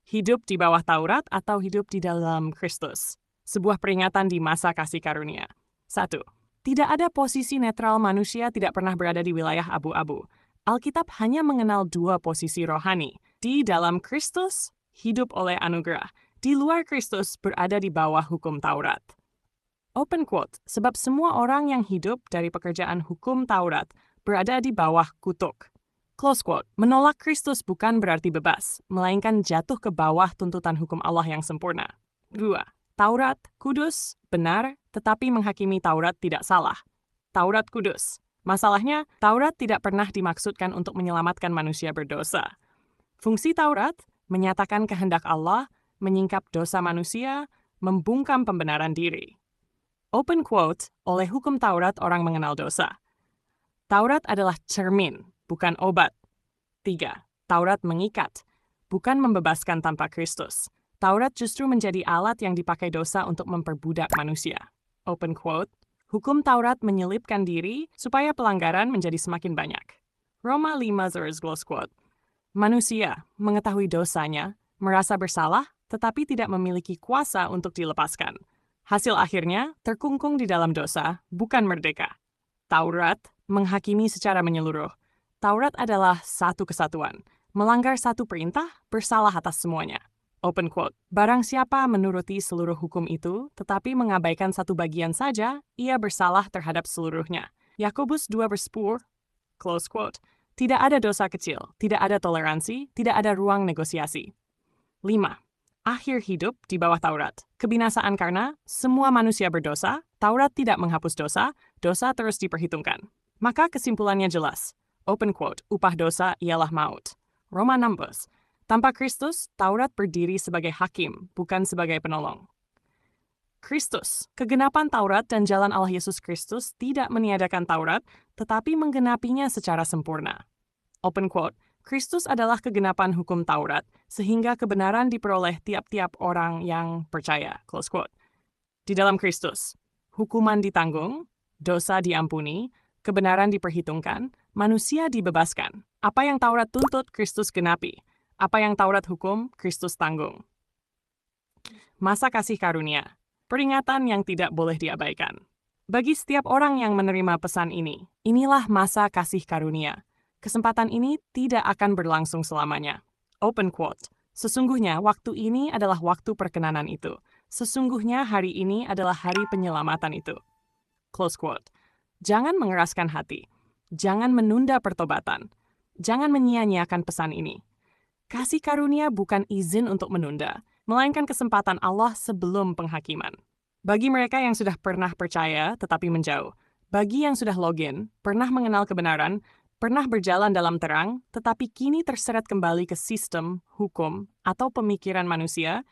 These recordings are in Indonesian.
Hidup di bawah Taurat atau hidup di dalam Kristus? Sebuah peringatan di masa kasih karunia. 1. Tidak ada posisi netral, manusia tidak pernah berada di wilayah abu-abu. Alkitab hanya mengenal dua posisi rohani. Di dalam Kristus, hidup oleh anugerah. Di luar Kristus, berada di bawah hukum Taurat. Open quote, sebab semua orang yang hidup dari pekerjaan hukum Taurat berada di bawah kutuk. Close quote, menolak Kristus bukan berarti bebas, melainkan jatuh ke bawah tuntutan hukum Allah yang sempurna. 2. Taurat, kudus, benar, tetapi menghakimi Taurat tidak salah. Taurat kudus. Masalahnya, Taurat tidak pernah dimaksudkan untuk menyelamatkan manusia berdosa. Fungsi Taurat menyatakan kehendak Allah, menyingkap dosa manusia, membungkam pembenaran diri. Open quote, oleh hukum Taurat orang mengenal dosa. Taurat adalah cermin, bukan obat. 3. Taurat mengikat, bukan membebaskan tanpa Kristus. Taurat justru menjadi alat yang dipakai dosa untuk memperbudak manusia. Open quote, hukum Taurat menyelipkan diri supaya pelanggaran menjadi semakin banyak. Roma 5 close quote. Manusia mengetahui dosanya, merasa bersalah, tetapi tidak memiliki kuasa untuk dilepaskan. Hasil akhirnya terkungkung di dalam dosa, bukan merdeka. Taurat menghakimi secara menyeluruh. Taurat adalah satu kesatuan. Melanggar satu perintah, bersalah atas semuanya. Open quote, barang siapa menuruti seluruh hukum itu, tetapi mengabaikan satu bagian saja, ia bersalah terhadap seluruhnya. Yakobus 2:10, close quote, tidak ada dosa kecil, tidak ada toleransi, tidak ada ruang negosiasi. 5. Akhir hidup di bawah Taurat. Kebinasaan karena semua manusia berdosa, Taurat tidak menghapus dosa, dosa terus diperhitungkan. Maka kesimpulannya jelas. Open quote, upah dosa ialah maut. Roma 16. Tanpa Kristus, Taurat berdiri sebagai hakim, bukan sebagai penolong. Kristus, kegenapan Taurat dan jalan Allah Yesus Kristus tidak meniadakan Taurat, tetapi menggenapinya secara sempurna. Open quote, Kristus adalah kegenapan hukum Taurat, sehingga kebenaran diperoleh tiap-tiap orang yang percaya. Close quote. Di dalam Kristus, hukuman ditanggung, dosa diampuni, kebenaran diperhitungkan, manusia dibebaskan. Apa yang Taurat tuntut, Kristus genapi. Apa yang Taurat hukum, Kristus tanggung. Masa kasih karunia, peringatan yang tidak boleh diabaikan. Bagi setiap orang yang menerima pesan ini, inilah masa kasih karunia. Kesempatan ini tidak akan berlangsung selamanya. Open quote. Sesungguhnya waktu ini adalah waktu perkenanan itu. Sesungguhnya hari ini adalah hari penyelamatan itu. Close quote. Jangan mengeraskan hati. Jangan menunda pertobatan. Jangan menyia-nyiakan pesan ini. Kasih karunia bukan izin untuk menunda, melainkan kesempatan Allah sebelum penghakiman. Bagi mereka yang sudah pernah percaya tetapi menjauh, bagi yang sudah login, pernah mengenal kebenaran, pernah berjalan dalam terang, tetapi kini terseret kembali ke sistem, hukum, atau pemikiran manusia,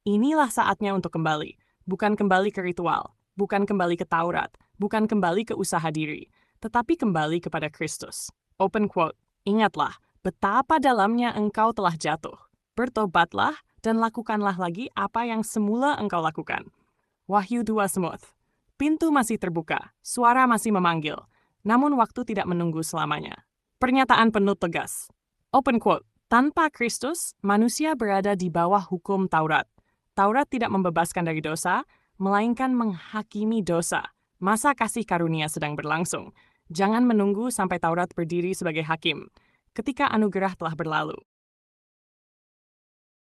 inilah saatnya untuk kembali. Bukan kembali ke ritual, bukan kembali ke Taurat, bukan kembali ke usaha diri, tetapi kembali kepada Kristus. Open quote, ingatlah, betapa dalamnya engkau telah jatuh. Bertobatlah dan lakukanlah lagi apa yang semula engkau lakukan. Wahyu 2 Smooth. Pintu masih terbuka, suara masih memanggil, namun waktu tidak menunggu selamanya. Pernyataan penuh tegas. Open quote, tanpa Kristus, manusia berada di bawah hukum Taurat. Taurat tidak membebaskan dari dosa, melainkan menghakimi dosa. Masa kasih karunia sedang berlangsung. Jangan menunggu sampai Taurat berdiri sebagai hakim, ketika anugerah telah berlalu.